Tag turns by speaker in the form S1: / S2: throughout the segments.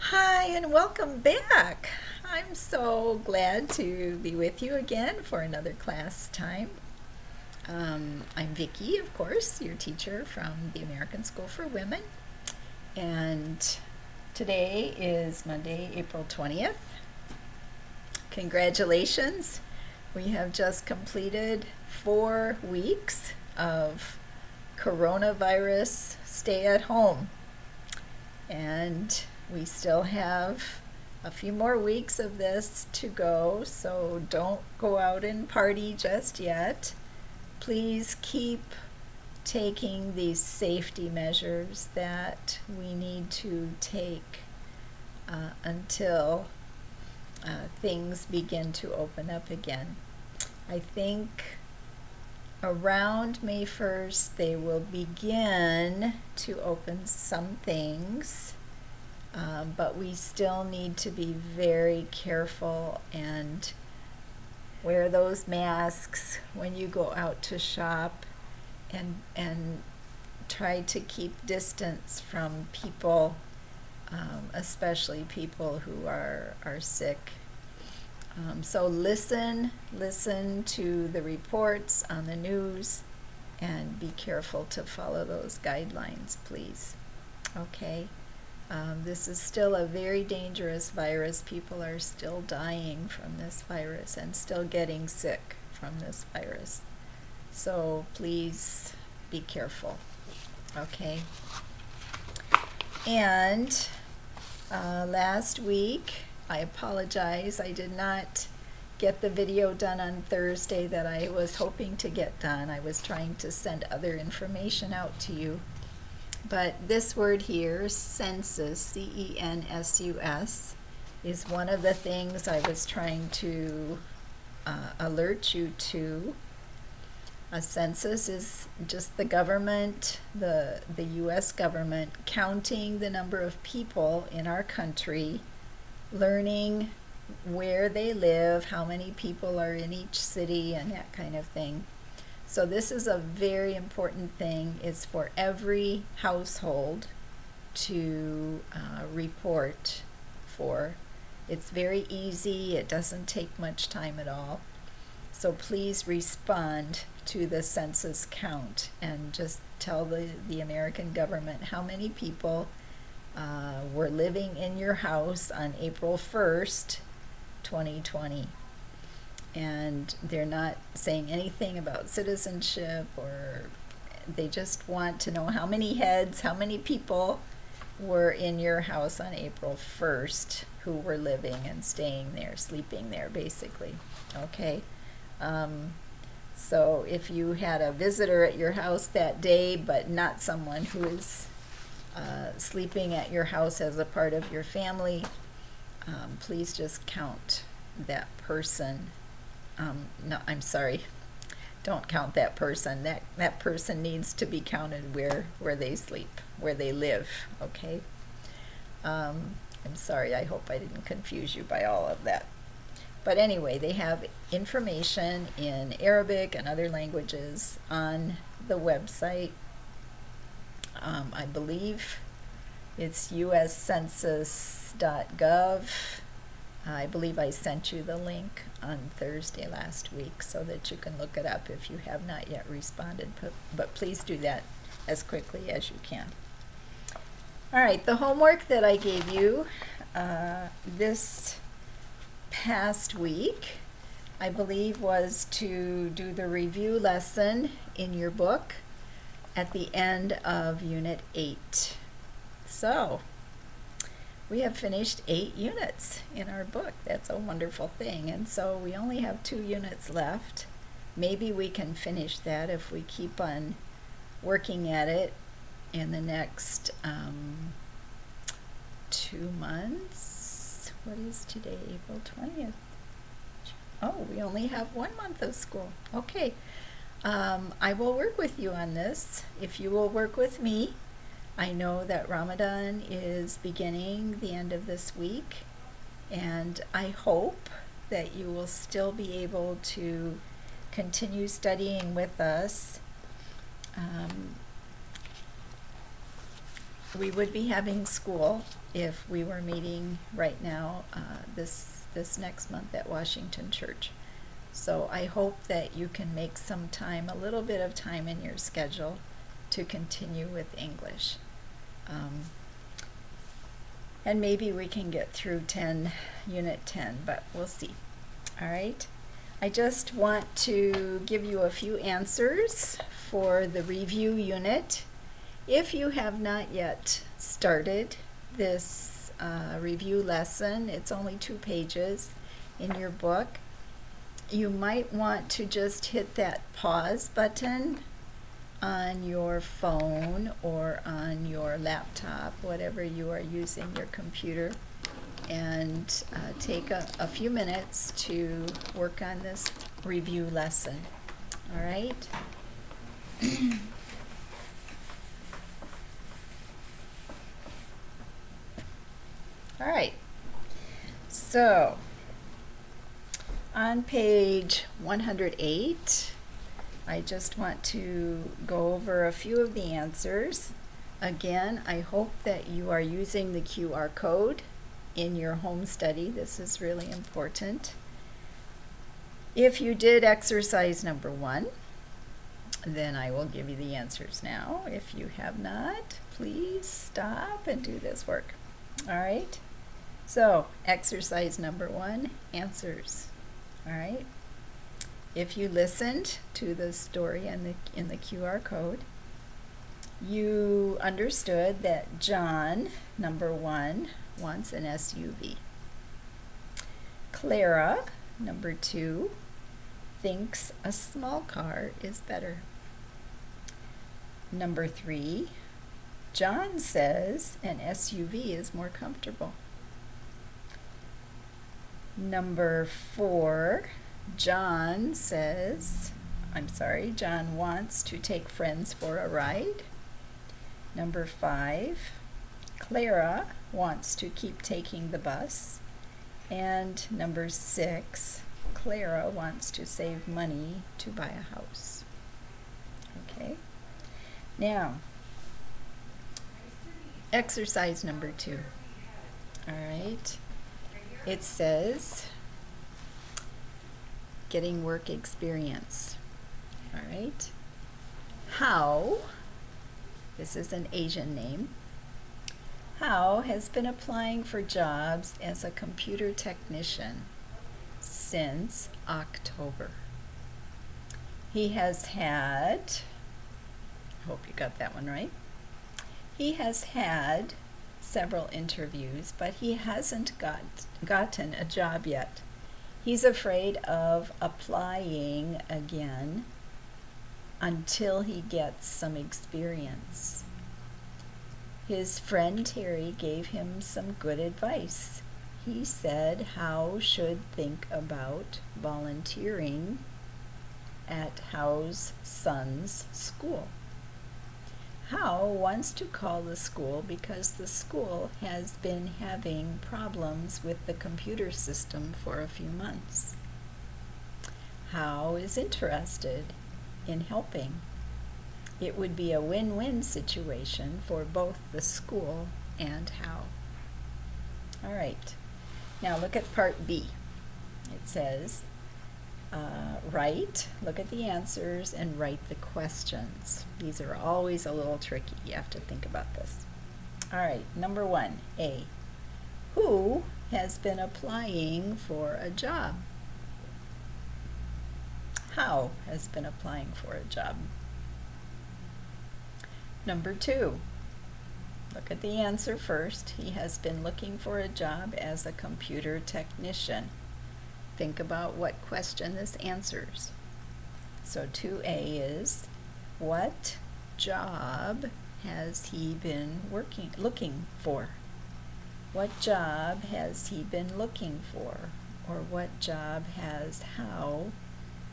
S1: Hi, and welcome back. I'm so glad to be with you again for another class time. I'm Vicki, of course, your teacher from the American School for Women, and today is Monday, April 20th. Congratulations! We have just completed 4 weeks of coronavirus stay at home. And we still have a few more weeks of this to go, so don't go out and party just yet. Please keep taking these safety measures that we need to take until things begin to open up again. I think around May 1st, they will begin to open some things, but we still need to be very careful and wear those masks when you go out to shop, and try to keep distance from people, especially people who are sick. So listen to the reports on the news and be careful to follow those guidelines, please. Okay. This is still a very dangerous virus. People are still dying from this virus and still getting sick from this virus. So please be careful. Okay. And last week, I apologize, I did not get the video done on Thursday that I was hoping to get done. I was trying to send other information out to you. But this word here, census, C-E-N-S-U-S, is one of the things I was trying to alert you to. A census is just the government, the U.S. government, counting the number of people in our country, learning where they live, how many people are in each city, and that kind of thing. So this is a very important thing. It's for every household to report for. It's very easy. It doesn't take much time at all. So please respond to the census count and just tell the American government how many people were living in your house on April 1st, 2020. And they're not saying anything about citizenship, or they just want to know how many heads, how many people were in your house on April 1st who were living and staying there, sleeping there, basically. Okay? So if you had a visitor at your house that day, but not someone who is sleeping at your house as a part of your family, please just count that person. No, I'm sorry. Don't count that person. That person needs to be counted where they sleep, where they live, okay? I'm sorry. I hope I didn't confuse you by all of that. But anyway, they have information in Arabic and other languages on the website. I believe it's uscensus.gov. I believe I sent you the link on Thursday last week so that you can look it up if you have not yet responded. But please do that as quickly as you can. All right, the homework that I gave you this past week, I believe, was to do the review lesson in your book at the end of Unit 8. So, we have finished 8 units in our book. That's a wonderful thing. And so we only have 2 units left. Maybe we can finish that if we keep on working at it in the next 2 months. What is today? April 20th. Oh, we only have 1 month of school. Okay. I will work with you on this. If you will work with me, I know that Ramadan is beginning the end of this week, and I hope that you will still be able to continue studying with us. we would be having school if we were meeting right now this next month at Washington Church. So I hope that you can make some time, a little bit of time in your schedule to continue with English. And maybe we can get through Unit 10, but we'll see. All right. I just want to give you a few answers for the review unit. If you have not yet started this review lesson, it's only 2 pages in your book. You might want to just hit that pause button on your phone or on your laptop, whatever you are using, your computer, and take a few minutes to work on this review lesson. All right? All right. So, on page 108, I just want to go over a few of the answers. Again, I hope that you are using the QR code in your home study. This is really important. If you did exercise number 1, then I will give you the answers now. If you have not, please stop and do this work. All right? So, exercise number 1, answers. All right? If you listened to the story in the QR code, you understood that John, number 1, wants an SUV. Clara, number 2, thinks a small car is better. Number 3, John says an SUV is more comfortable. Number 4, John wants to take friends for a ride. Number 5, Clara wants to keep taking the bus. And number 6, Clara wants to save money to buy a house. Okay. Now, exercise number 2. All right. It says, getting work experience. All right. Hao, this is an Asian name, Hao has been applying for jobs as a computer technician since October. He has had, I hope you got that one right. He has had several interviews, but he hasn't gotten a job yet. He's afraid of applying again until he gets some experience. His friend Terry gave him some good advice. He said Hao should think about volunteering at Hao's son's school. Hao wants to call the school because the school has been having problems with the computer system for a few months. Hao is interested in helping. It would be a win-win situation for both the school and Hao. All right, now look at part B. It says, look at the answers and write the questions. These are always a little tricky. You have to think about this. All right, number 1, A. Who has been applying for a job? Hao has been applying for a job. Number 2, look at the answer first. He has been looking for a job as a computer technician. Think about what question this answers. So 2A is, what job has he been looking for? What job has he been looking for? Or what job has Hao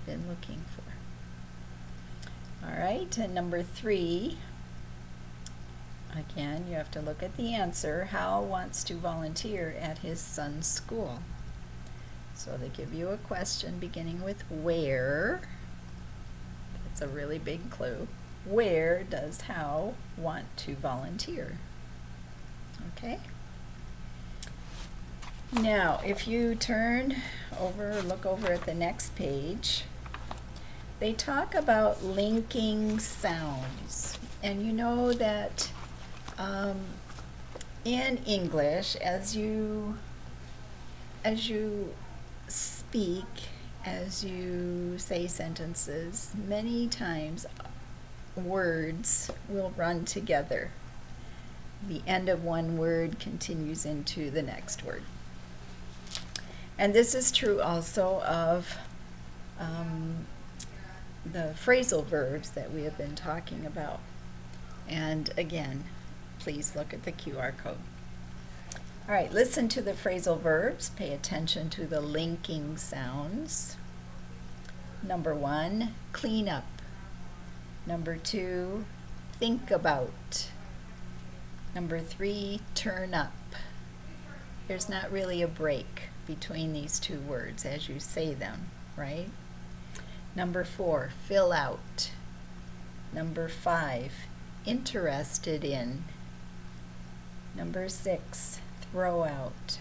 S1: been looking for? All right, and number 3, again, you have to look at the answer. Hao wants to volunteer at his son's school. So they give you a question beginning with where. It's a really big clue. Where does Hao want to volunteer? Okay? Now, if you turn over, look over at the next page, they talk about linking sounds. And you know that in English, as you speak, as you say sentences, many times words will run together. The end of one word continues into the next word. And this is true also of the phrasal verbs that we have been talking about. And again, please look at the QR code. All right, listen to the phrasal verbs. Pay attention to the linking sounds. Number 1, clean up. Number 2, think about. Number 3, turn up. There's not really a break between these two words as you say them, right? Number 4, fill out. Number 5, interested in. Number 6, throw out.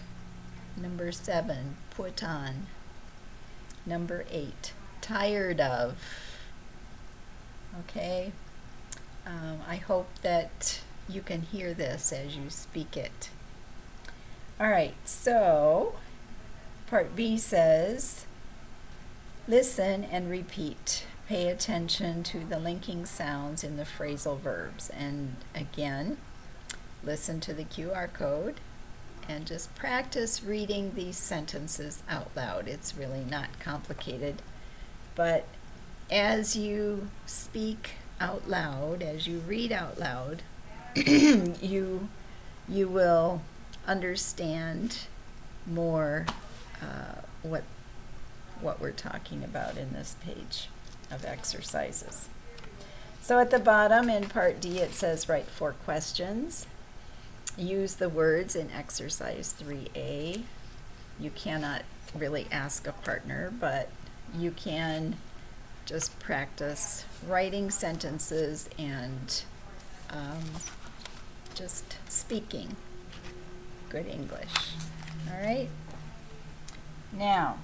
S1: Number 7, put on. Number 8, tired of. Okay? I hope that you can hear this as you speak it. All right, so part B says, listen and repeat. Pay attention to the linking sounds in the phrasal verbs. And again, listen to the QR code and just practice reading these sentences out loud. It's really not complicated, but as you speak out loud, as you read out loud, you will understand more what we're talking about in this page of exercises. So at the bottom in part D it says write 4 questions. Use the words in exercise 3A. You cannot really ask a partner, but you can just practice writing sentences and just speaking good English. All right? Now,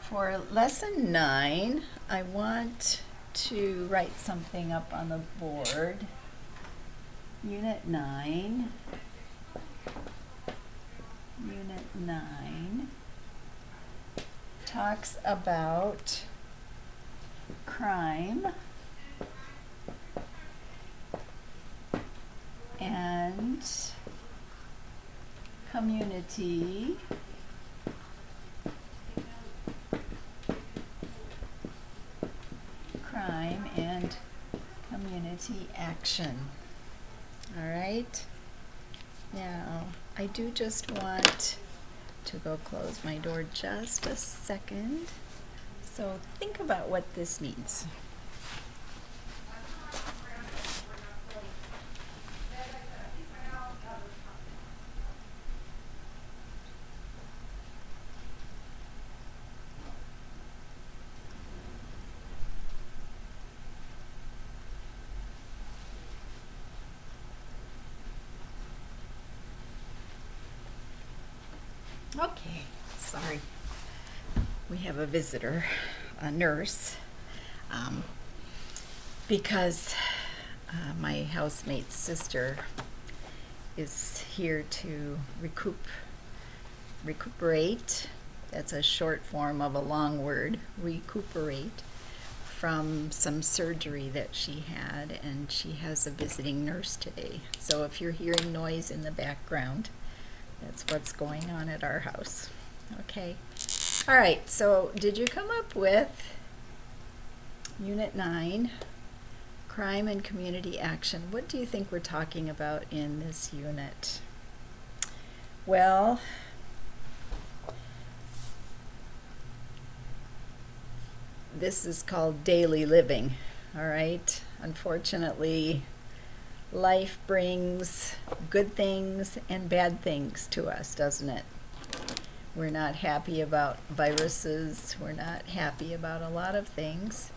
S1: for lesson 9, I want to write something up on the board. Unit 9. Unit 9 talks about crime and community action. All right. Now, I do just want to go close my door just a second. So think about what this means. Okay, sorry. We have a visitor, a nurse, because my housemate's sister is here to recuperate. That's a short form of a long word, recuperate, from some surgery that she had, and she has a visiting nurse today. So if you're hearing noise in the background, that's what's going on at our house. Okay. All right, so did you come up with Unit 9, Crime and Community Action? What do you think we're talking about in this unit? Well, this is called daily living, all right? Unfortunately, life brings good things and bad things to us, doesn't it? We're not happy about viruses. We're not happy about a lot of things.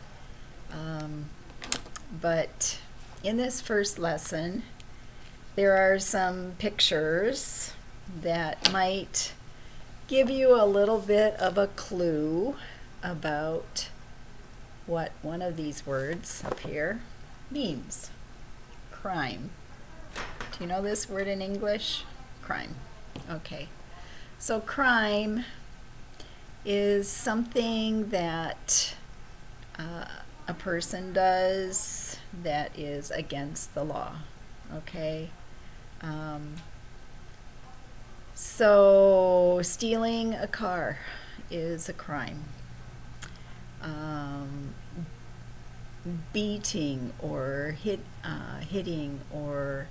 S1: But in this first lesson, there are some pictures that might give you a little bit of a clue about what one of these words up here means. Crime. Do you know this word in English? Crime. Okay. So crime is something that a person does that is against the law. Okay. So stealing a car is a crime. Beating or hitting or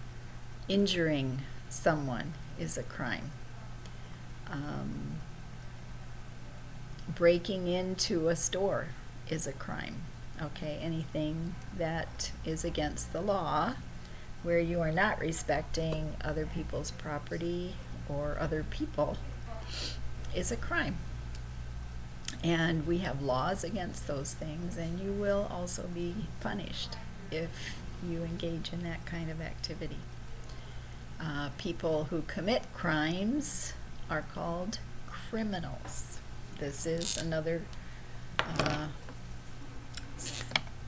S1: injuring someone is a crime. Breaking into a store is a crime. Okay, anything that is against the law, where you are not respecting other people's property or other people, is a crime. And we have laws against those things, and you will also be punished if you engage in that kind of activity. People who commit crimes are called criminals. This is another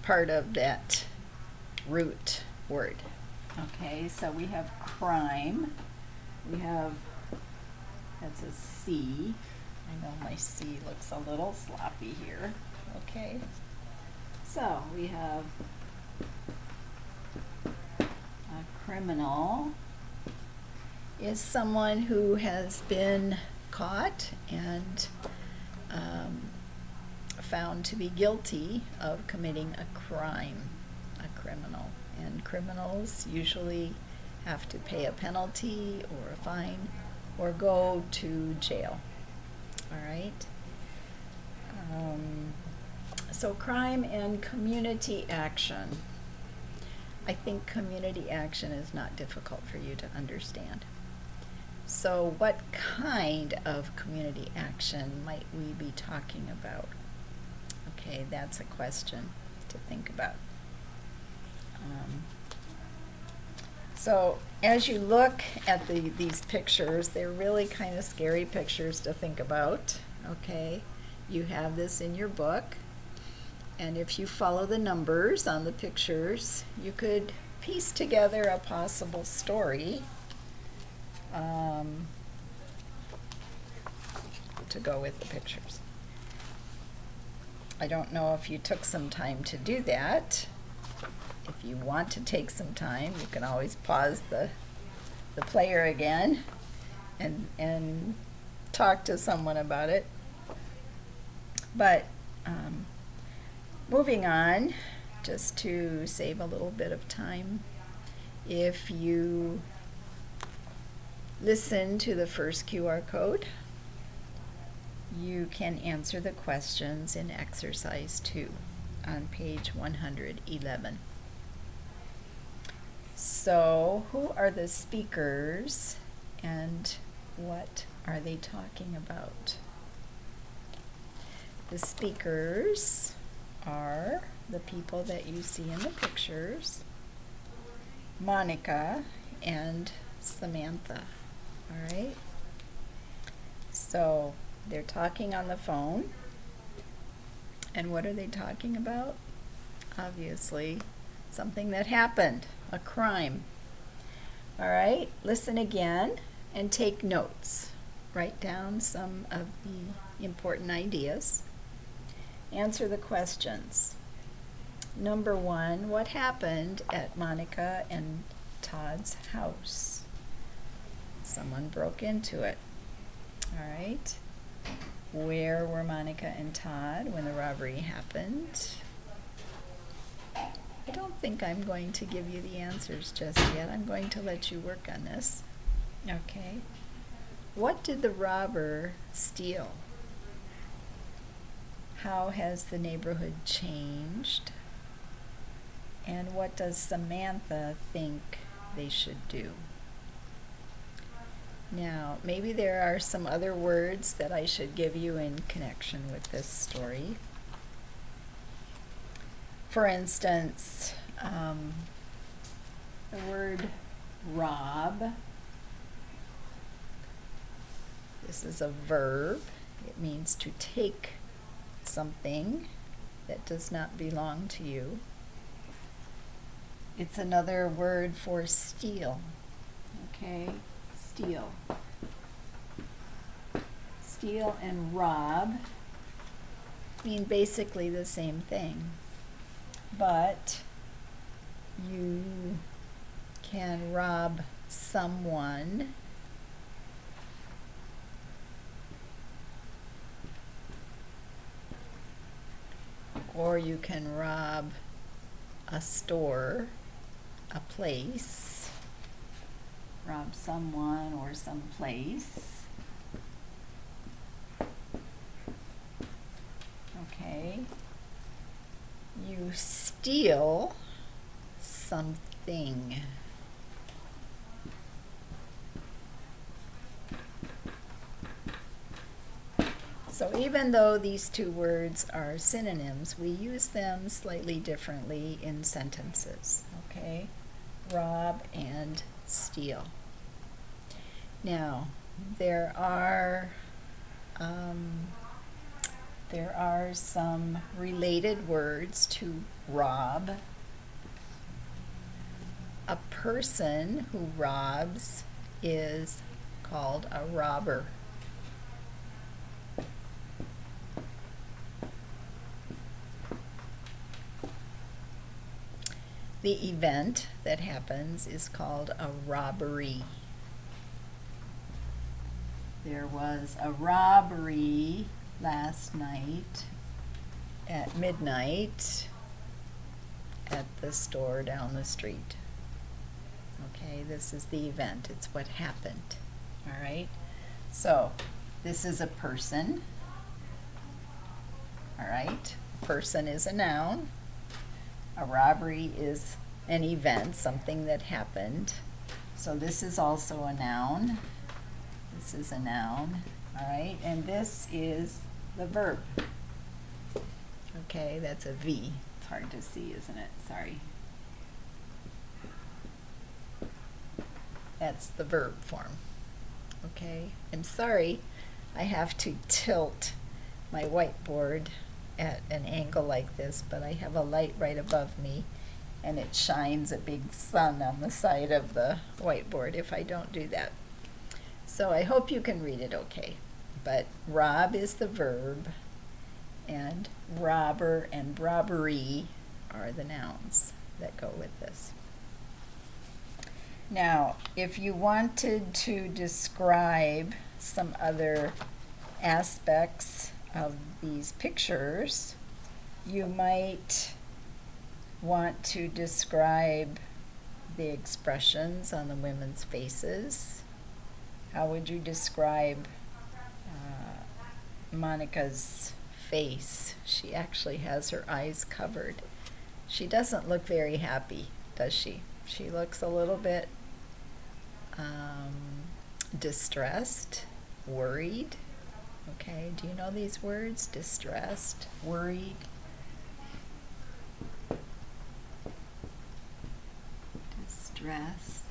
S1: part of that root word. Okay, so we have crime. We have, that's a C. I know my C looks a little sloppy here. Okay, so we have a criminal is someone who has been caught and found to be guilty of committing a crime, a criminal. And criminals usually have to pay a penalty or a fine or go to jail. All right. So crime and community action. I think community action is not difficult for you to understand. So what kind of community action might we be talking about? Okay, that's a question to think about. So as you look at these pictures, they're really kind of scary pictures to think about. Okay, you have this in your book, and if you follow the numbers on the pictures, you could piece together a possible story to go with the pictures. I don't know if you took some time to do that. If you want to take some time, you can always pause the player again and talk to someone about it. But moving on, just to save a little bit of time, if you listen to the first QR code, you can answer the questions in exercise 2 on page 111. So, who are the speakers and what are they talking about? The speakers are the people that you see in the pictures, Monica and Samantha. All right? So, they're talking on the phone. And what are they talking about? Obviously, something that happened, a crime. All right, listen again and take notes. Write down some of the important ideas. Answer the questions. Number 1, what happened at Monica and Todd's house? Someone broke into it. All right. Where were Monica and Todd when the robbery happened? I don't think I'm going to give you the answers just yet. I'm going to let you work on this. Okay. What did the robber steal? How has the neighborhood changed? And what does Samantha think they should do? Now, maybe there are some other words that I should give you in connection with this story. For instance, the word rob. This is a verb. It means to take something that does not belong to you. It's another word for steal. Okay, steal. Steal and rob mean basically the same thing, but you can rob someone or you can rob a store, a place, rob someone or some place. Okay. You steal something. So even though these two words are synonyms, we use them slightly differently in sentences. Okay? Rob and steal. Now, there are some related words to rob. A person who robs is called a robber. The event that happens is called a robbery. There was a robbery last night at midnight at the store down the street. Okay, this is the event. It's what happened. All right? So, this is a person. All right? Person is a noun. A robbery is an event, something that happened. So this is also a noun. This is a noun. All right? And this is the verb. Okay, that's a V. It's hard to see, isn't it? Sorry. That's the verb form. Okay? I'm sorry I have to tilt my whiteboard at an angle like this, but I have a light right above me and it shines a big sun on the side of the whiteboard if I don't do that. So I hope you can read it okay. But rob is the verb and robber and robbery are the nouns that go with this. Now, if you wanted to describe some other aspects of these pictures, you might want to describe the expressions on the women's faces. How would you describe Monica's face? She actually has her eyes covered. She doesn't look very happy, does she? She looks a little bit distressed, worried. Okay, do you know these words? Distressed, worried. Distressed,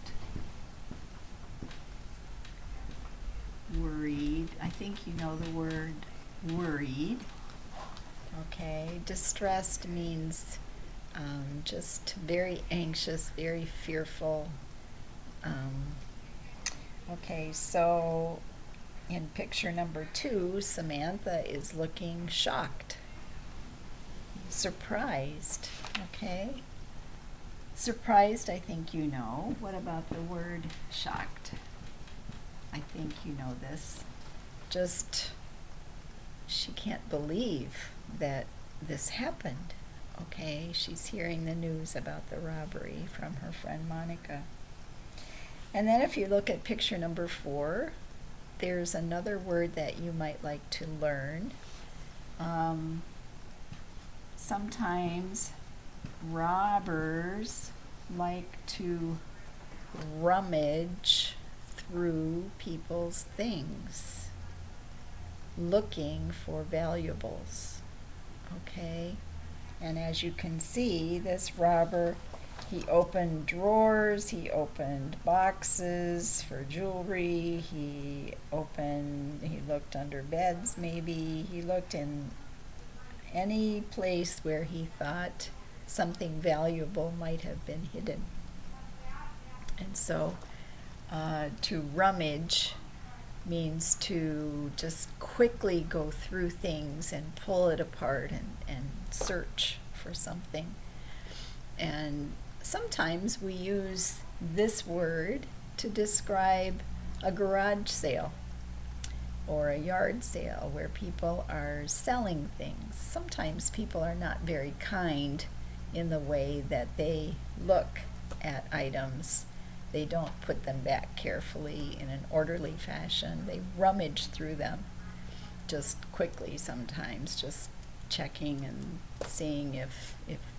S1: worried. I think you know the word worried. Okay, distressed means just very anxious, very fearful. Okay, so in picture number 2, Samantha is looking shocked, surprised. Okay, surprised, I think you know. What about the word shocked? I think you know this. Just, she can't believe that this happened. Okay, she's hearing the news about the robbery from her friend Monica. And then if you look at picture number 4, there's another word that you might like to learn. Sometimes robbers like to rummage through people's things, looking for valuables. Okay? And as you can see, this robber He opened drawers, he opened boxes for jewelry, he looked under beds maybe, he looked in any place where he thought something valuable might have been hidden. And so to rummage means to just quickly go through things and pull it apart and search for something. And sometimes we use this word to describe a garage sale or a yard sale where people are selling things. Sometimes people are not very kind in the way that they look at items. They don't put them back carefully in an orderly fashion. They rummage through them just quickly sometimes, just checking and seeing if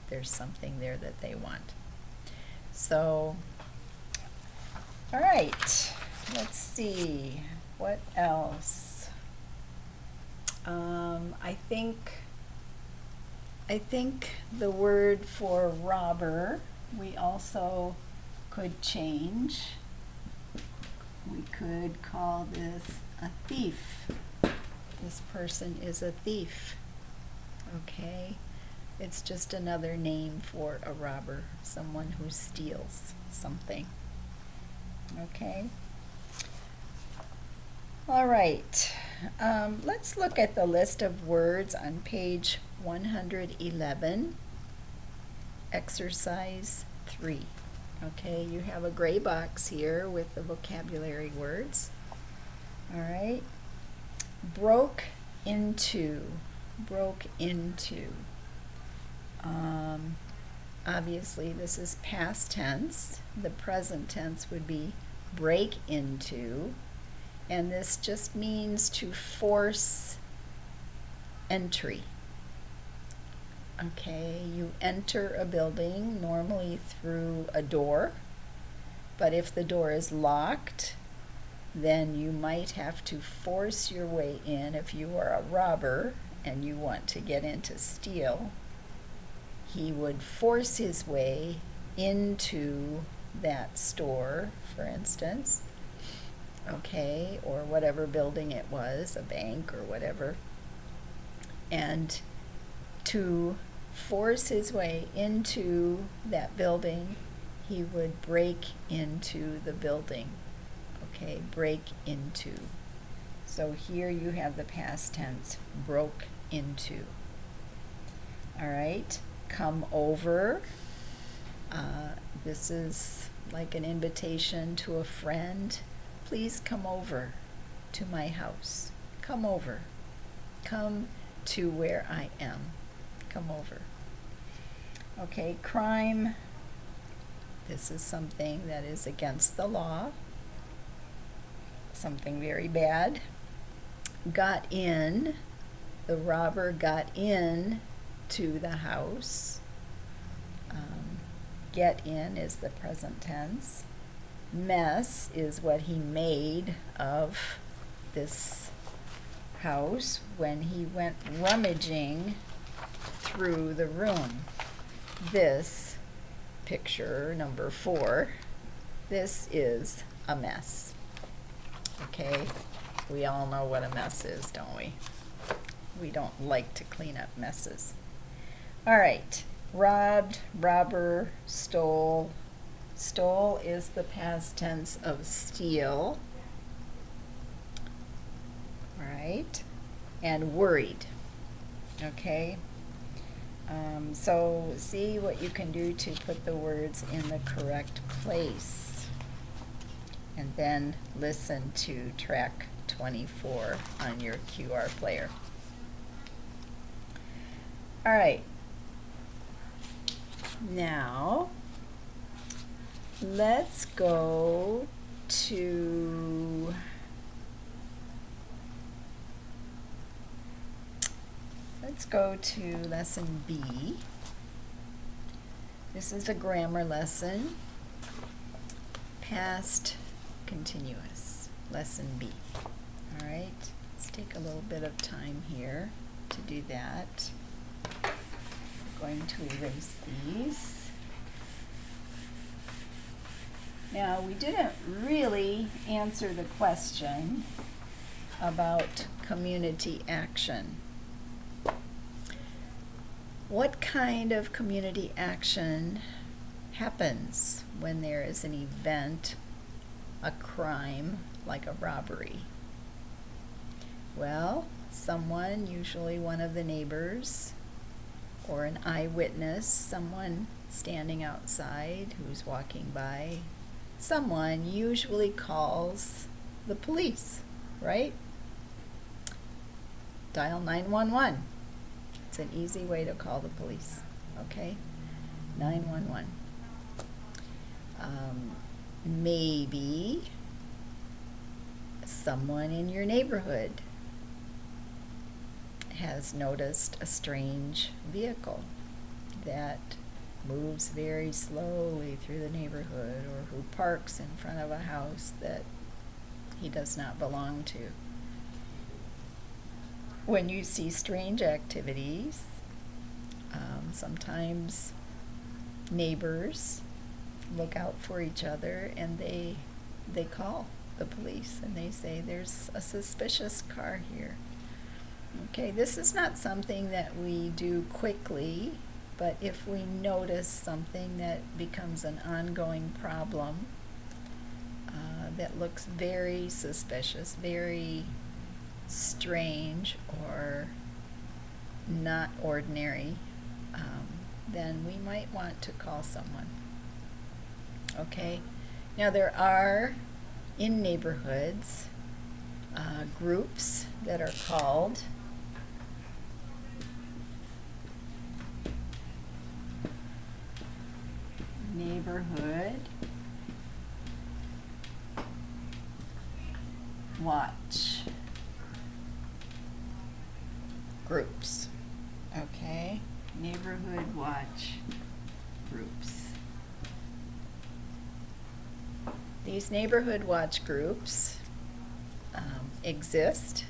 S1: there's something there that they want. So, all right, let's see, what else? I think the word for robber we also could change. We could call this a thief. This person is a thief. Okay? It's just another name for a robber, someone who steals something. Okay? All right. Let's look at the list of words on page 111, exercise 3. Okay, you have a gray box here with the vocabulary words. All right. Broke into. Obviously, this is past tense. The present tense would be break into. And this just means to force entry. Okay, you enter a building normally through a door, but if the door is locked, then you might have to force your way in. If you are a robber and you want to get in to steal, he would force his way into that store, for instance, okay, or whatever building it was, a bank or whatever, and to force his way into that building, he would break into the building. Okay, break into. So here you have the past tense, broke into. All right, come over. This is like an invitation to a friend. Please come over to my house. Come over. Come to where I am. Come over. Okay, crime. This is something that is against the law. Something very bad. Got in. The robber got in to the house. Get in is the present tense. Mess is what he made of this house when he went rummaging through the room. This picture, number 4, this is a mess. Okay, we all know what a mess is, don't we? We don't like to clean up messes. All right, robbed, robber, stole. Stole is the past tense of steal. All right, and worried. Okay, so see what you can do to put the words in the correct place. And then listen to track 24 on your QR player. All right. Now, let's go to lesson B. This is a grammar lesson, past continuous, lesson B. All right, let's take a little bit of time here to do that. I'm going to erase these. Now, we didn't really answer the question about community action. What kind of community action happens when there is an event, a crime, like a robbery? Well, someone, usually one of the neighbors, or an eyewitness, someone standing outside who's walking by, someone usually calls the police, right? Dial 911. It's an easy way to call the police, okay? 911. Maybe someone in your neighborhood has noticed a strange vehicle that moves very slowly through the neighborhood, or who parks in front of a house that he does not belong to. When you see strange activities, sometimes neighbors look out for each other and they call the police and they say, there's a suspicious car here. Okay, this is not something that we do quickly, but if we notice something that becomes an ongoing problem that looks very suspicious, very strange, or not ordinary, then we might want to call someone. Okay, now there are in neighborhoods groups that are called neighborhood watch groups. Okay, neighborhood watch groups. These neighborhood watch groups exist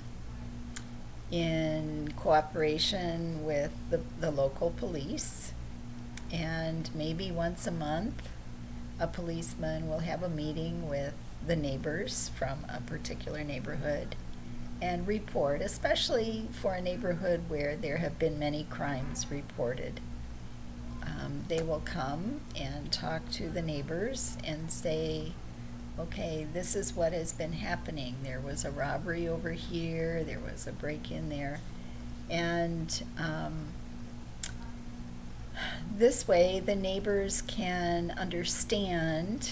S1: in cooperation with the local police, and maybe once a month a policeman will have a meeting with the neighbors from a particular neighborhood and report, especially for a neighborhood where there have been many crimes reported. They will come and talk to the neighbors and say, okay, this is what has been happening. There was a robbery over here, there was a break-in there, and this way the neighbors can understand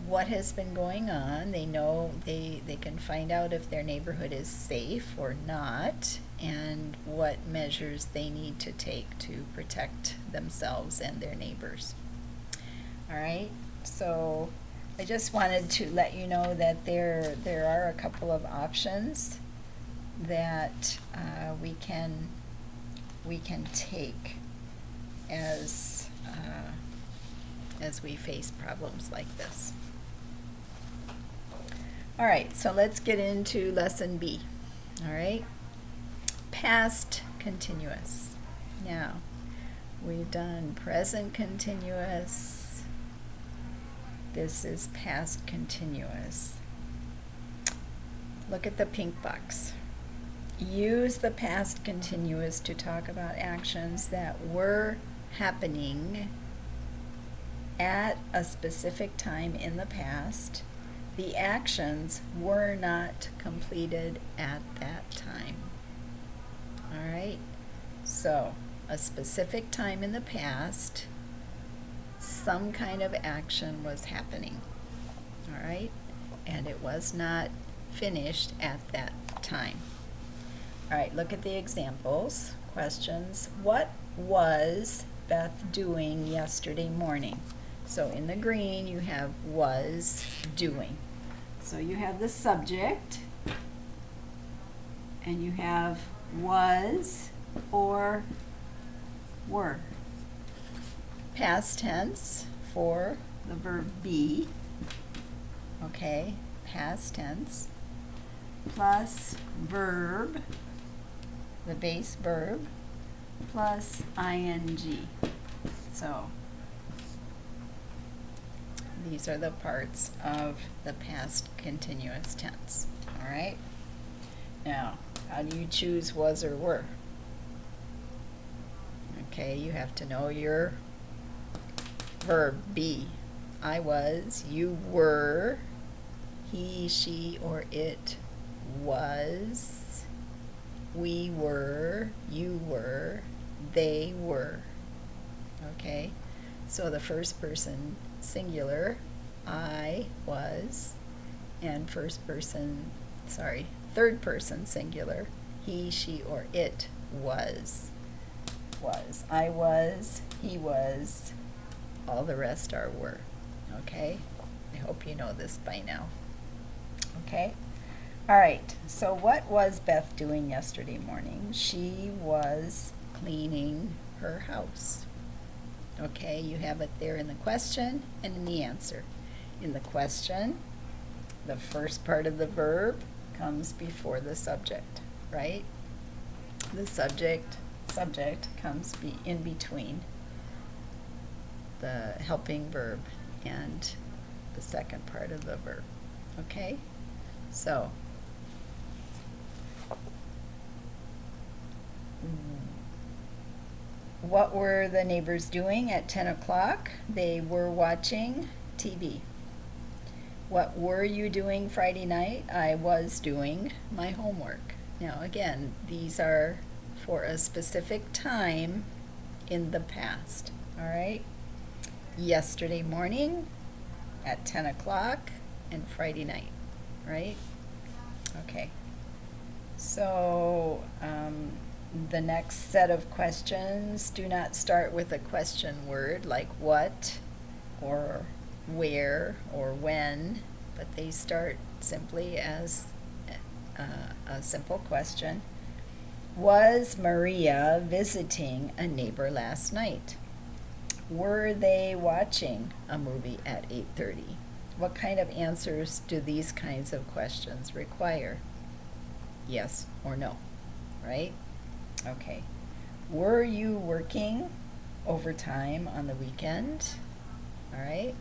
S1: what has been going on. They know they can find out if their neighborhood is safe or not, and what measures they need to take to protect themselves and their neighbors. All right, so I just wanted to let you know that there are a couple of options that we can take as we face problems like this. All right, so let's get into lesson B. All right, past continuous. Now, we've done present continuous. This is past continuous. Look at the pink box. Use the past continuous to talk about actions that were happening at a specific time in the past. The actions were not completed at that time. All right, so a specific time in the past, some kind of action was happening. All right, and it was not finished at that time. All right, look at the examples. Questions. What was Beth doing yesterday morning? So in the green you have was doing. So you have the subject and you have was or were. Past tense for the verb be. Okay, past tense plus verb, the base verb, plus ing. So These are the parts of the past continuous tense. All right? Now, how do you choose was or were? Okay, you have to know your verb. Be. I was, you were, he, she, or it was, we were, you were, they were. Okay? So the first person singular, I was, and third person singular, he, she, or it was. I was, he was, all the rest are were. Okay? I hope you know this by now. Okay? All right, so what was Beth doing yesterday morning? She was cleaning her house. Okay, you have it there in the question and in the answer. In the question, the first part of the verb comes before the subject, right? The subject comes in between the helping verb and the second part of the verb. Okay? So, what were the neighbors doing at 10 o'clock? They were watching TV. What were you doing Friday night? I was doing my homework. Now, again, these are for a specific time in the past. All right? Yesterday morning at 10 o'clock and Friday night, right? Okay. So, the next set of questions do not start with a question word like what or where or when, but they start simply as a simple question. Was Maria visiting a neighbor last night? Were they watching a movie at 8:30? What kind of answers do these kinds of questions require? Yes or no, right? Okay. Were you working overtime on the weekend? All right.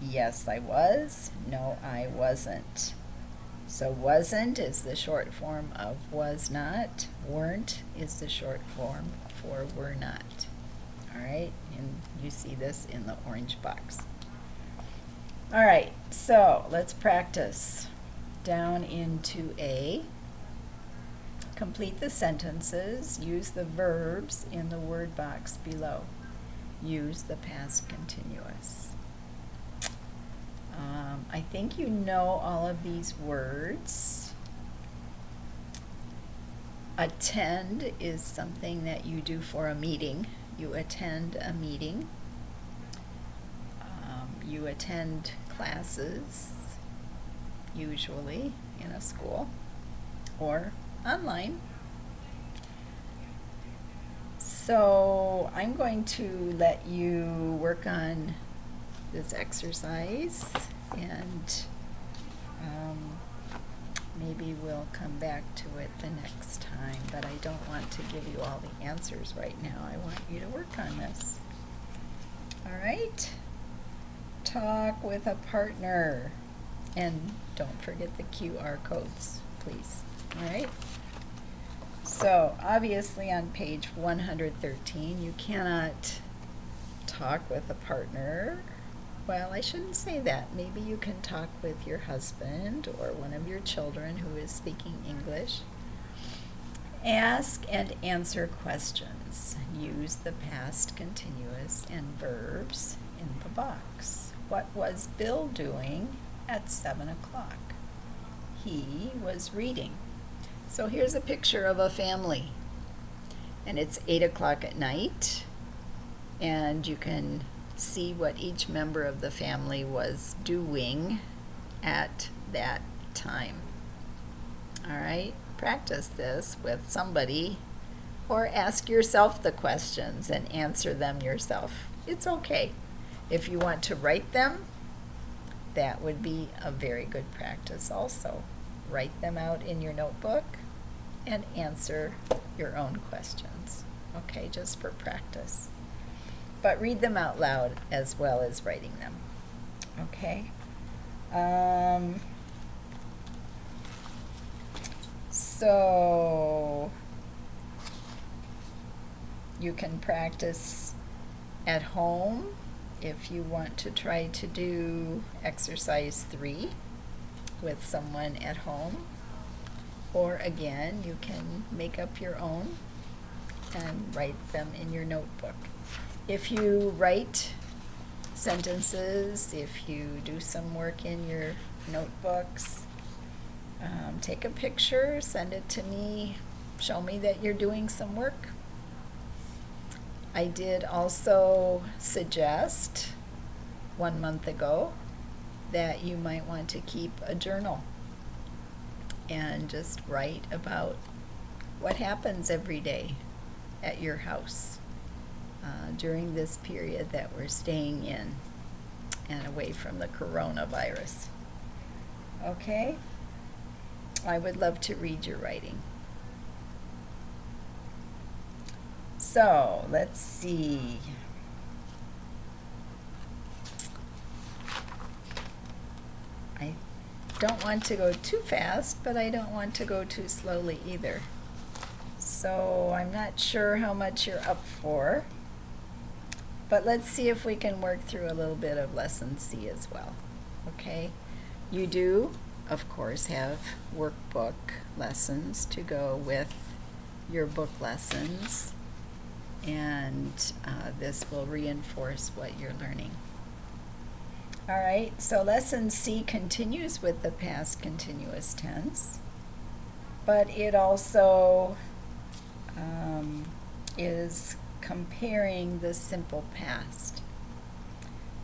S1: Yes, I was. No, I wasn't. So wasn't is the short form of was not. Weren't is the short form for were not. All right, and you see this in the orange box. All right, so let's practice. Down into A. Complete the sentences. Use the verbs in the word box below. Use the past continuous. I think you know all of these words. Attend is something that you do for a meeting. You attend a meeting. You attend classes, usually in a school or online. So I'm going to let you work on this exercise, and maybe we'll come back to it the next time, but I don't want to give you all the answers right now. I want you to work on this. All right? Talk with a partner. And don't forget the QR codes, please. All right? So, obviously on page 113, you cannot talk with a partner. Well, I shouldn't say that. Maybe you can talk with your husband or one of your children who is speaking English. Ask and answer questions. Use the past continuous and verbs in the box. What was Bill doing at 7 o'clock? He was reading. So here's a picture of a family. And it's 8 o'clock at night. And you can see what each member of the family was doing at that time. All right? Practice this with somebody, or ask yourself the questions and answer them yourself. It's okay. If you want to write them, that would be a very good practice also. Write them out in your notebook and answer your own questions. Okay, just for practice. But read them out loud as well as writing them. Okay. So you can practice at home if you want to try to do exercise 3 with someone at home. Or again, you can make up your own and write them in your notebook. If you write sentences, if you do some work in your notebooks, take a picture, send it to me, show me that you're doing some work. I did also suggest 1 month ago that you might want to keep a journal and just write about what happens every day at your house during this period that we're staying in and away from the coronavirus. Okay? I would love to read your writing. So, let's see. I don't want to go too fast, but I don't want to go too slowly either. So, I'm not sure how much you're up for, but let's see if we can work through a little bit of lesson C as well. Okay? You do, of course, have workbook lessons to go with your book lessons, and this will reinforce what you're learning. All right, so lesson C continues with the past continuous tense, but it also is comparing the simple past.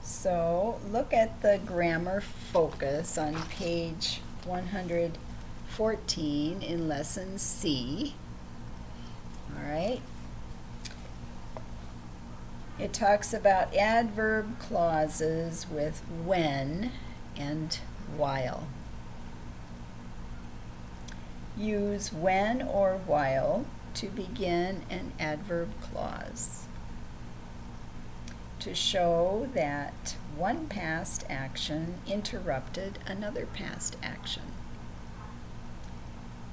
S1: So look at the grammar focus on page 114 in lesson C. All right. It talks about adverb clauses with when and while. Use when or while to begin an adverb clause to show that one past action interrupted another past action.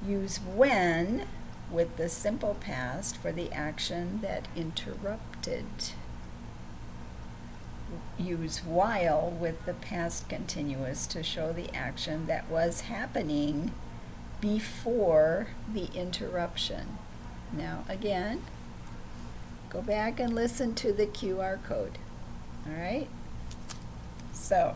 S1: Use when with the simple past for the action that interrupted. Use while with the past continuous to show the action that was happening before the interruption. Now again, go back and listen to the QR code. All right? So,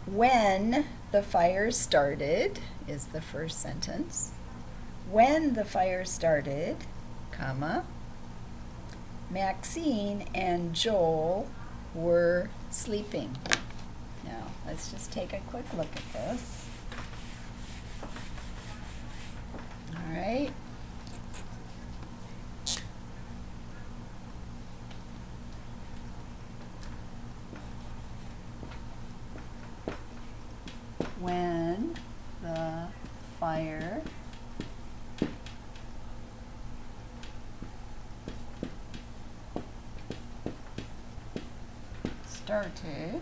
S1: when the fire started is the first sentence. When the fire started, comma, Maxine and Joel were sleeping. Now, let's just take a quick look at this. All right. When the fire started,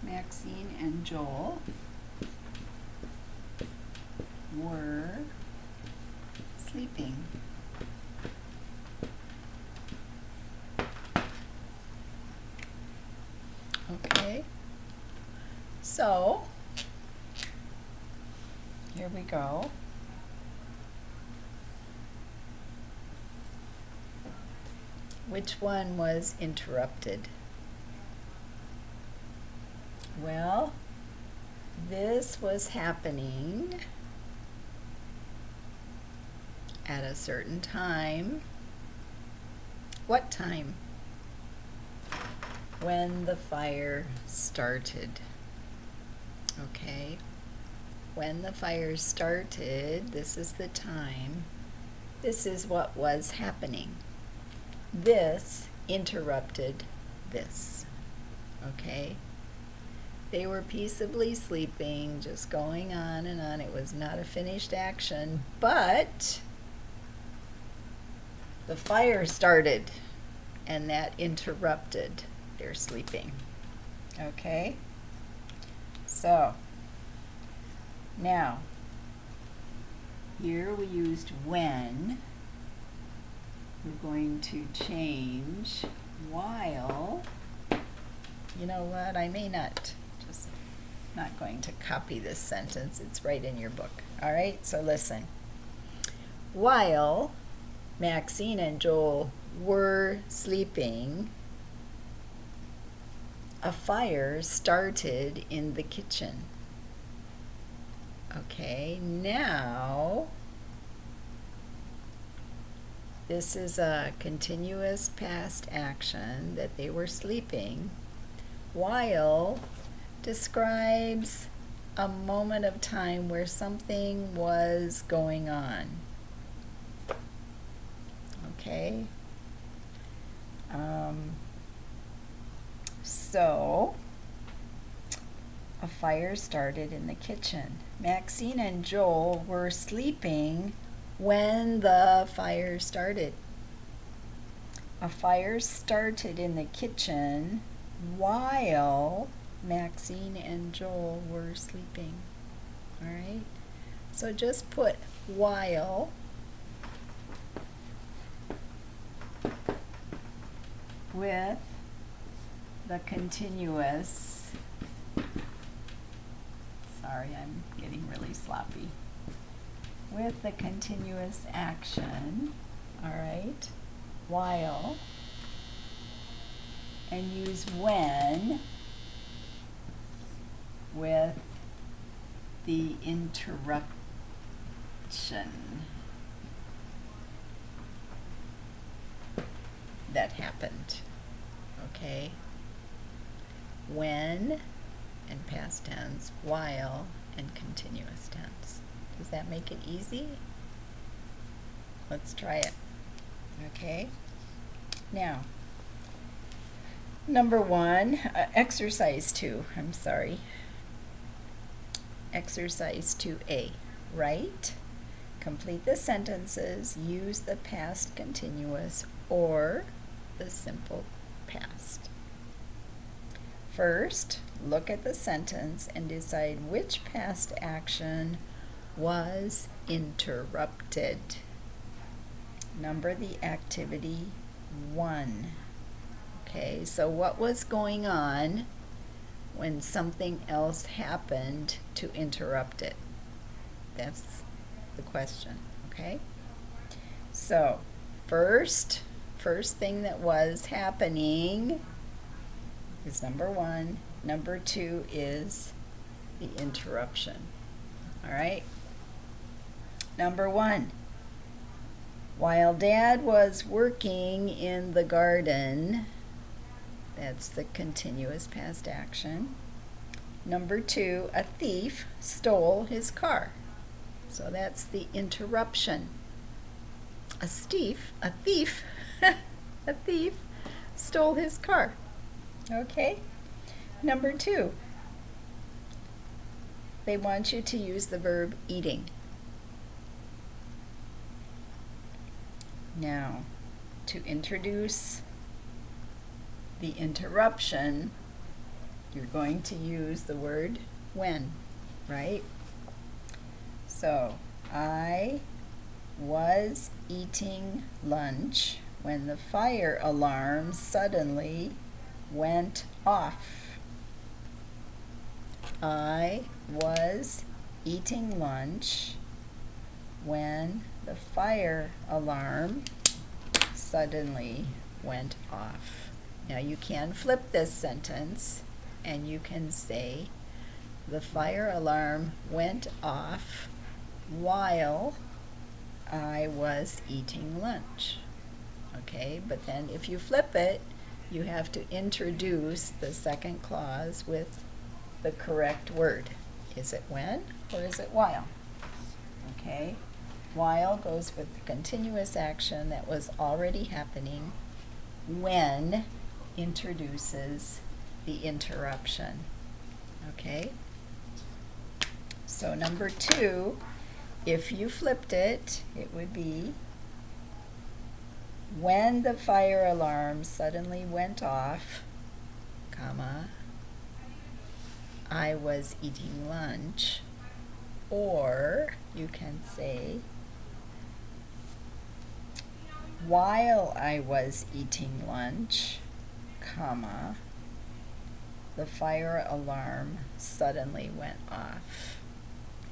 S1: Maxine and Joel were sleeping. Okay, so here we go. Which one was interrupted? Well, this was happening at a certain time. What time? When the fire started. Okay. When the fire started, this is the time. This is what was happening. This interrupted this. Okay? They were peaceably sleeping, just going on and on. It was not a finished action, but The fire started, and that interrupted their sleeping. Okay? So, now, here we used when. We're going to change while. You know what? I may not, just not going to copy this sentence. It's right in your book. All right? So listen. While Maxine and Joel were sleeping, a fire started in the kitchen. Okay, now this is a continuous past action that they were sleeping. While describes a moment of time where something was going on. Okay. So, a fire started in the kitchen. Maxine and Joel were sleeping when the fire started. A fire started in the kitchen while Maxine and Joel were sleeping. All right? So just put while with the continuous, sorry, I'm getting really sloppy, with the continuous action, all right, while, and use when with the interruption. That happened. Okay? When and past tense, while and continuous tense. Does that make it easy? Let's try it. Okay? Now, number 1, exercise 2, I'm sorry. Exercise 2A. Write, complete the sentences, use the past continuous or the simple past. First, look at the sentence and decide which past action was interrupted. Number the activity 1. Okay, so what was going on when something else happened to interrupt it? That's the question, okay? So, first thing that was happening is number 1. Number 2 is the interruption. All right? Number 1. While Dad was working in the garden, that's the continuous past action. Number 2, a thief stole his car. So that's the interruption. A thief a thief stole his car. Okay? Number 2, they want you to use the verb eating. Now, to introduce the interruption, you're going to use the word when, right? So, I was eating lunch when the fire alarm suddenly went off. I was eating lunch when the fire alarm suddenly went off. Now you can flip this sentence and you can say the fire alarm went off while I was eating lunch. Okay, but then if you flip it, you have to introduce the second clause with the correct word. Is it when or is it while? Okay, while goes with the continuous action that was already happening. When introduces the interruption. Okay, so number 2, if you flipped it, it would be when the fire alarm suddenly went off, comma, I was eating lunch. Or you can say, while I was eating lunch, comma, the fire alarm suddenly went off.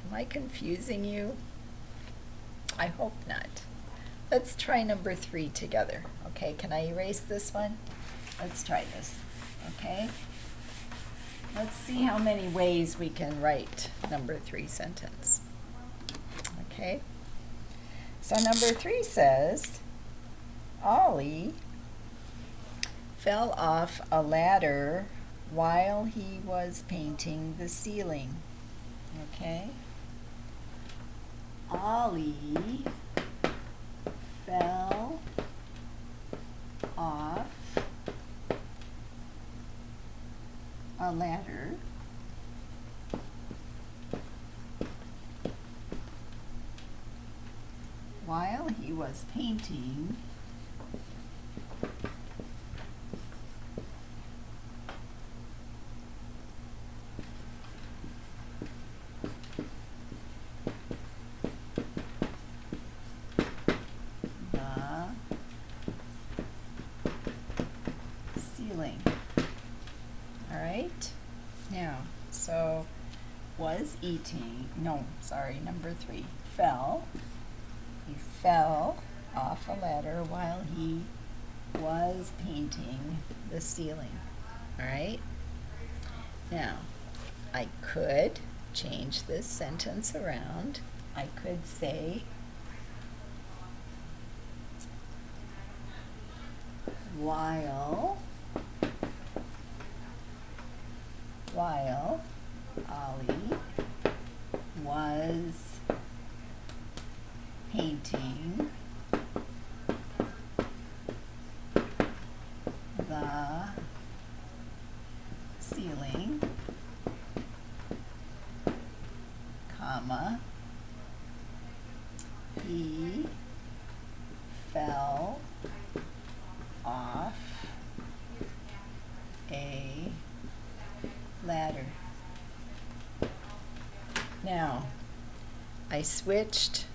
S1: Am I confusing you? I hope not. Let's try number 3 together. Okay, can I erase this one? Let's try this. Okay? Let's see how many ways we can write number 3 sentence. Okay? So number 3 says, Ollie fell off a ladder while he was painting the ceiling. Okay? Ollie fell off a ladder while he was painting the ceiling. All right? Now, so was eating, no, sorry, number 3, fell. He fell off a ladder while he was painting the ceiling. All right? Now, I could change this sentence around. I could say, while Ollie was painting the ceiling, comma, he fell off a ladder. Now, I switched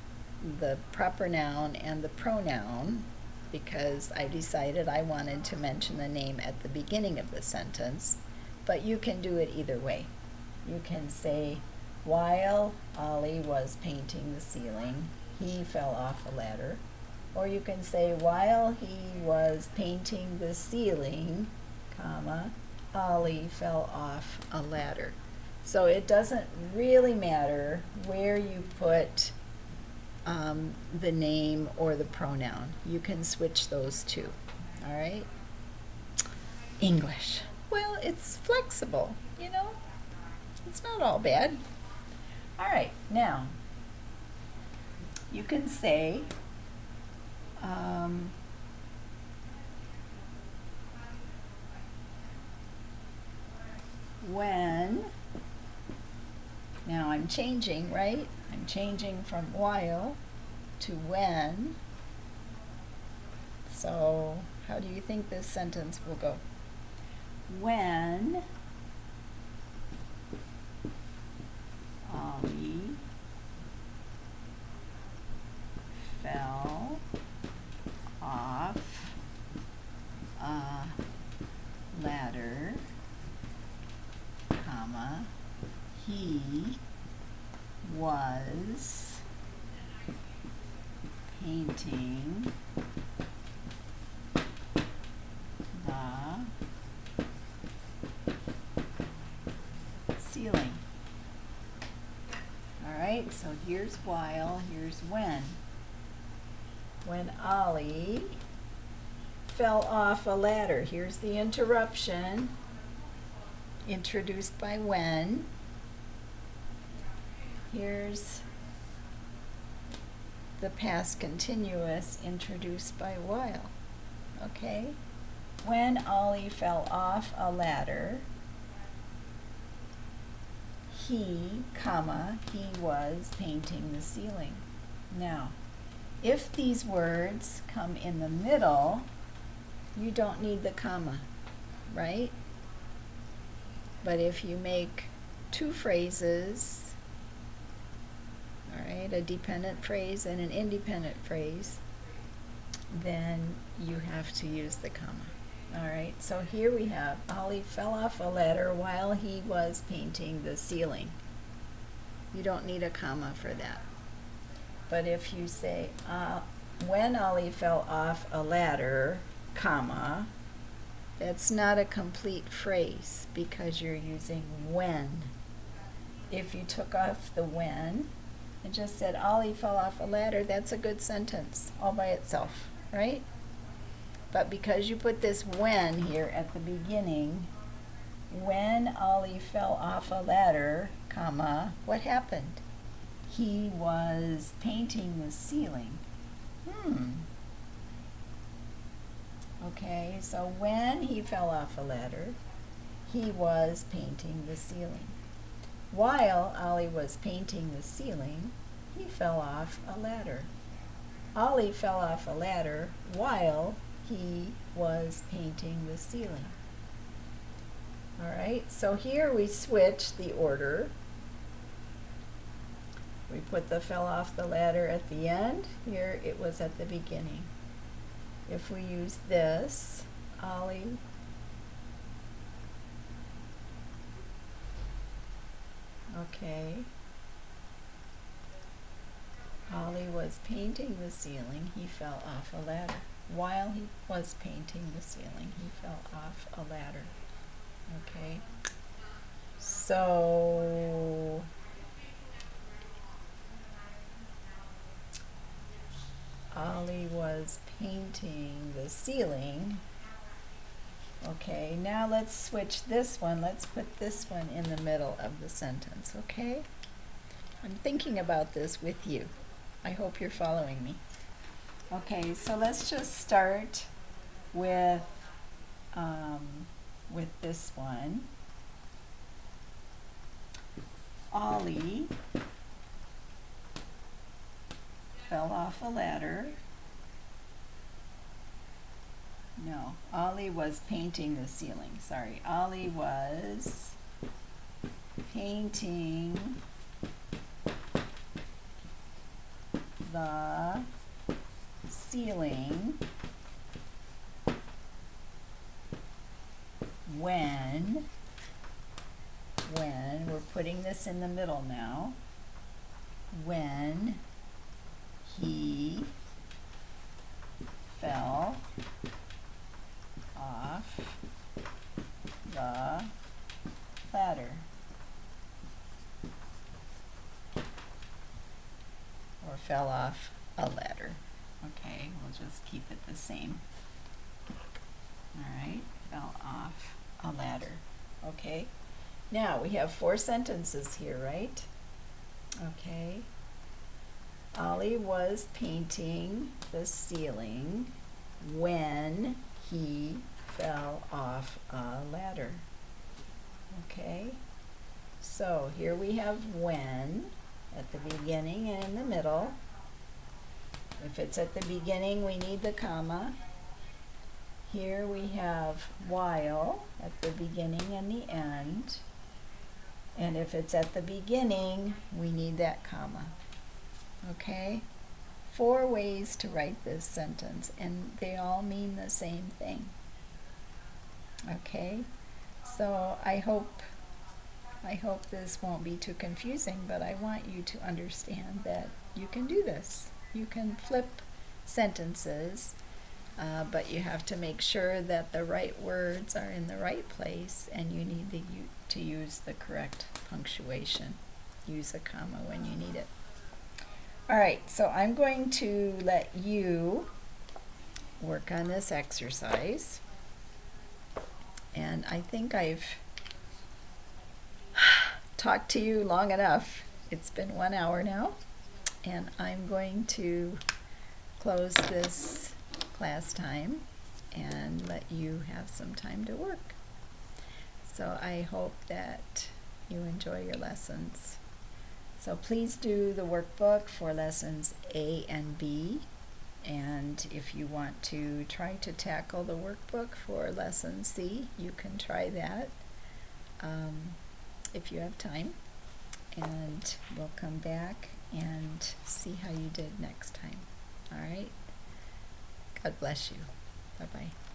S1: the proper noun and the pronoun because I decided I wanted to mention the name at the beginning of the sentence, but you can do it either way. You can say, while Ollie was painting the ceiling, he fell off a ladder. Or you can say, while he was painting the ceiling, comma, Ollie fell off a ladder. So it doesn't really matter where you put the name or the pronoun. You can switch those two. All right? English. Well, it's flexible, you know? It's not all bad. All right, now, you can say, when, now I'm changing, right? I'm changing from while to when. So how do you think this sentence will go? When Ollie fell off a ladder, comma, he was painting the ceiling. All right, so here's while, here's when. When Ollie fell off a ladder, here's the interruption, introduced by when. Here's the past continuous introduced by while. Okay? When Ollie fell off a ladder, he, comma, he was painting the ceiling. Now, If these words come in the middle, you don't need the comma, right? But if you make two phrases, all right, a dependent phrase and an independent phrase, then you have to use the comma. All right, so here we have Ollie fell off a ladder while he was painting the ceiling. You don't need a comma for that. But if you say, when Ollie fell off a ladder, comma, that's not a complete phrase because you're using when. If you took off the when and just said Ollie fell off a ladder, that's a good sentence all by itself, right? But because you put this when here at the beginning, when Ollie fell off a ladder, comma, what happened? He was painting the ceiling. Okay, so when he fell off a ladder, he was painting the ceiling. While Ollie was painting the ceiling, he fell off a ladder. Ollie fell off a ladder while he was painting the ceiling. All right, so here we switch the order. We put the fell off the ladder at the end. Here it was at the beginning. If we use this, Ollie Ollie was painting the ceiling. He fell off a ladder. While he was painting the ceiling, he fell off a ladder. Okay, so Ollie was painting the ceiling. Okay, now let's switch this one. Let's put this one in the middle of the sentence, okay? I'm thinking about this with you. I hope you're following me. Okay, so let's just start with this one. Ollie fell off a ladder. No, Ollie was painting the ceiling. Sorry, Ollie was painting the ceiling when we're putting this in the middle now, when he fell off the ladder. Or fell off a ladder. Okay, we'll just keep it the same. All right, fell off a ladder. Okay, now we have 4 sentences here, right? Okay. Ollie was painting the ceiling when he fell off a ladder. Okay, so here we have when at the beginning and in the middle. If it's at the beginning, we need the comma. Here we have while at the beginning and the end. And if it's at the beginning, we need that comma. Okay? 4 ways to write this sentence, and they all mean the same thing. Okay? So I hope this won't be too confusing, but I want you to understand that you can do this. You can flip sentences, but you have to make sure that the right words are in the right place, and you need to use the correct punctuation. Use a comma when you need it. All right, so I'm going to let you work on this exercise, and I think I've talked to you long enough. It's been 1 hour now, and I'm going to close this class time and let you have some time to work. So I hope that you enjoy your lessons. So please do the workbook for lessons A and B. And if you want to try to tackle the workbook for lesson C, you can try that if you have time. And we'll come back and see how you did next time. All right? God bless you. Bye-bye.